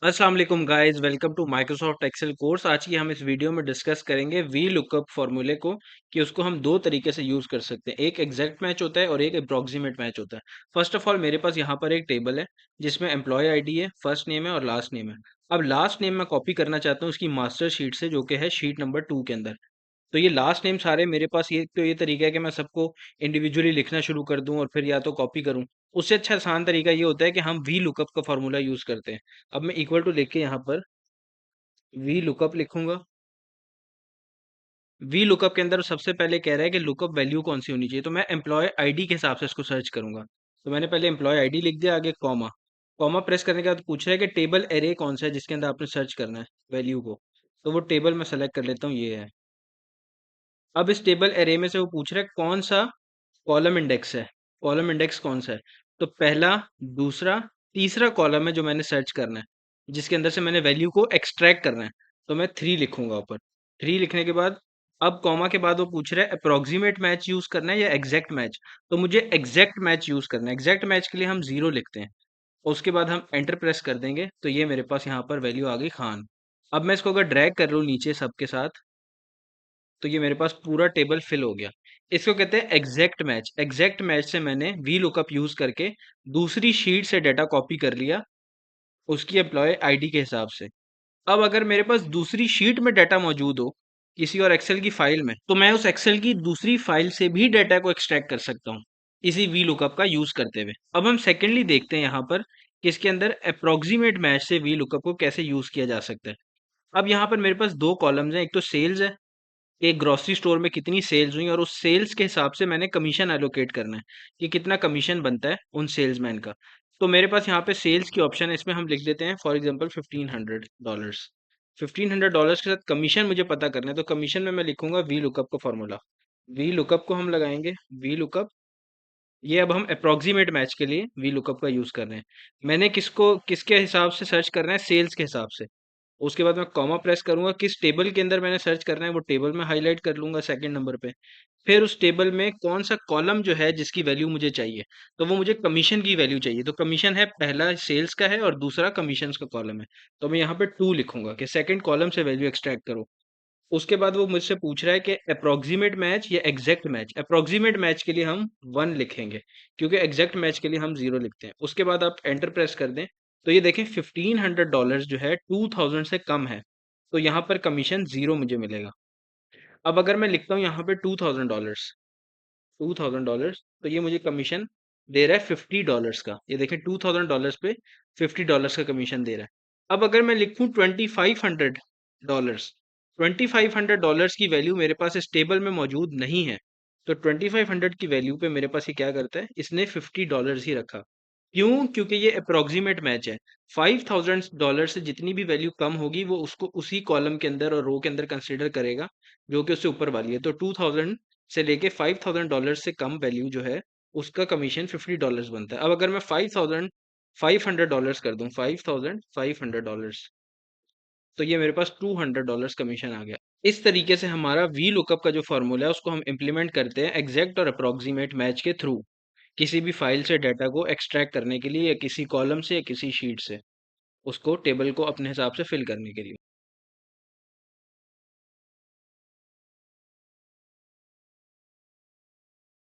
अस्सलाम वालेकुम guys, welcome to Microsoft Excel course. आज की हम इस वीडियो में डिस्कस करेंगे वी लुकअप फॉर्मूले को कि उसको हम दो तरीके से यूज कर सकते हैं। एक एग्जैक्ट मैच होता है और एक अप्रोक्सीमेट मैच होता है। फर्स्ट ऑफ ऑल मेरे पास यहाँ पर एक टेबल है जिसमें एम्प्लॉय आईडी है, फर्स्ट नेम है और लास्ट नेम है। अब लास्ट नेम मैं कॉपी करना चाहता हूँ उसकी मास्टर शीट से, जो कि है शीट नंबर 2 के अंदर। तो ये लास्ट नेम सारे मेरे पास, ये तरीका है कि मैं सबको इंडिविजुअली लिखना शुरू कर दूं और फिर या तो कॉपी करूं। उससे अच्छा आसान तरीका ये होता है कि हम वी लुकअप का फॉर्मूला यूज करते हैं। अब मैं इक्वल टू लिख के यहाँ पर वी लुकअप लिखूंगा। वी लुकअप के अंदर सबसे पहले कह रहा है कि लुकअप वैल्यू कौन सी होनी चाहिए, तो मैं एम्प्लॉय आईडी के हिसाब से इसको सर्च करूंगा। तो मैंने पहले एम्प्लॉय आईडी लिख दिया, आगे कॉमा। कॉमा प्रेस करने के बाद पूछ रहा है कि टेबल एरे कौन सा है जिसके अंदर आपने सर्च करना है वैल्यू को। तो वो टेबल मैं सेलेक्ट कर लेता हूँ, ये है। अब इस टेबल एरे में से वो पूछ रहा है कौन सा कॉलम इंडेक्स है। कॉलम इंडेक्स कौन सा है? तो पहला, दूसरा, तीसरा कॉलम है जो मैंने सर्च करना है, जिसके अंदर से मैंने वैल्यू को एक्सट्रैक्ट करना है। तो मैं 3 लिखूंगा ऊपर। 3 लिखने के बाद अब कॉमा के बाद वो पूछ रहा है अप्रोक्सीमेट मैच यूज करना है या एग्जैक्ट मैच। तो मुझे एग्जैक्ट मैच यूज करना है। एग्जैक्ट मैच के लिए हम 0 लिखते हैं। उसके बाद हम एंटर प्रेस कर देंगे तो ये मेरे पास यहाँ पर वैल्यू आ गई खान। अब मैं इसको अगर ड्रैग कर लूँ नीचे सबके साथ, तो ये मेरे पास पूरा टेबल फिल हो गया। इसको कहते हैं एग्जैक्ट मैच। एग्जैक्ट मैच से मैंने वी लुकअप यूज करके दूसरी शीट से डाटा कॉपी कर लिया उसकी एम्प्लॉय आईडी के हिसाब से। अब अगर मेरे पास दूसरी शीट में डाटा मौजूद हो किसी और एक्सेल की फाइल में, तो मैं उस एक्सेल की दूसरी फाइल से भी डाटा को एक्सट्रैक्ट कर सकता हूँ इसी वी लुकअप का यूज करते हुए। अब हम सेकेंडली देखते हैं यहाँ पर कि इसके अंदर अप्रोक्सीमेट मैच से वी लुकअप को कैसे यूज किया जा सकता है। अब यहाँ पर मेरे पास दो कॉलम्स हैं, एक तो सेल्स है, एक ग्रोसरी स्टोर में कितनी सेल्स हुई और उस सेल्स के हिसाब से मैंने कमीशन एलोकेट करना है कि कितना कमीशन बनता है उन सेल्समैन का। तो मेरे पास यहाँ पे सेल्स की ऑप्शन है, इसमें हम लिख देते हैं फॉर एग्जांपल $1500। $1500 के साथ कमीशन मुझे पता करना है, तो कमीशन में मैं लिखूंगा वी लुकअप का फॉर्मूला। वी लुकअप को हम लगाएंगे, वी लुकअप। ये अब हम अप्रोक्सीमेट मैच के लिए वी लुकअप का यूज कर रहे हैं। मैंने किसको किसके हिसाब से सर्च करना है? सेल्स के हिसाब से। उसके बाद मैं कॉमा प्रेस करूंगा, किस टेबल के अंदर मैंने सर्च करना है वो टेबल में हाईलाइट कर लूंगा सेकंड नंबर पे। फिर उस टेबल में कौन सा कॉलम जो है जिसकी वैल्यू मुझे चाहिए, तो वो मुझे कमीशन की वैल्यू चाहिए। तो कमीशन है, पहला सेल्स का है और दूसरा कमीशन का कॉलम है। तो मैं यहाँ पे 2 लिखूंगा कि सेकंड कॉलम से वैल्यू एक्सट्रैक्ट करो। उसके बाद वो मुझसे पूछ रहा है कि अप्रोक्सीमेट मैच या एग्जैक्ट मैच। अप्रोक्सीमेट मैच के लिए हम 1 लिखेंगे, क्योंकि एग्जैक्ट मैच के लिए हम 0 लिखते हैं। उसके बाद आप एंटर प्रेस कर दें तो ये देखें $1500 जो है 2000 से कम है, तो यहाँ पर कमीशन 0 मुझे मिलेगा। अब अगर मैं लिखता हूँ यहाँ पे $2000, $2000, तो ये मुझे कमीशन दे रहा है $50 का। ये देखें $2000 पे $50 का कमीशन दे रहा है। अब अगर मैं लिखूं $2500, $2500 की वैल्यू मेरे पास इस टेबल में मौजूद नहीं है। तो 2500 की वैल्यू पे मेरे पास ये क्या करता है, इसने $50 ही रखा। क्यों? क्योंकि ये अप्रोक्सीमेट मैच है। $5000 से जितनी भी वैल्यू कम होगी वो उसको उसी कॉलम के अंदर और रो के अंदर कंसीडर करेगा जो कि उससे ऊपर वाली है। तो 2000 से लेके $5000 से कम वैल्यू जो है उसका कमीशन $50 बनता है। अब अगर मैं $5500 कर दूं, $5500, तो ये मेरे पास $200 कमीशन आ गया। इस तरीके से हमारा वी लुकअप का जो फॉर्मूला है उसको हम इम्प्लीमेंट करते हैं एग्जैक्ट और अप्रोक्सीमेट मैच के थ्रू, किसी भी फाइल से डाटा को एक्सट्रैक्ट करने के लिए या किसी कॉलम से या किसी शीट से उसको टेबल को अपने हिसाब से फिल करने के लिए।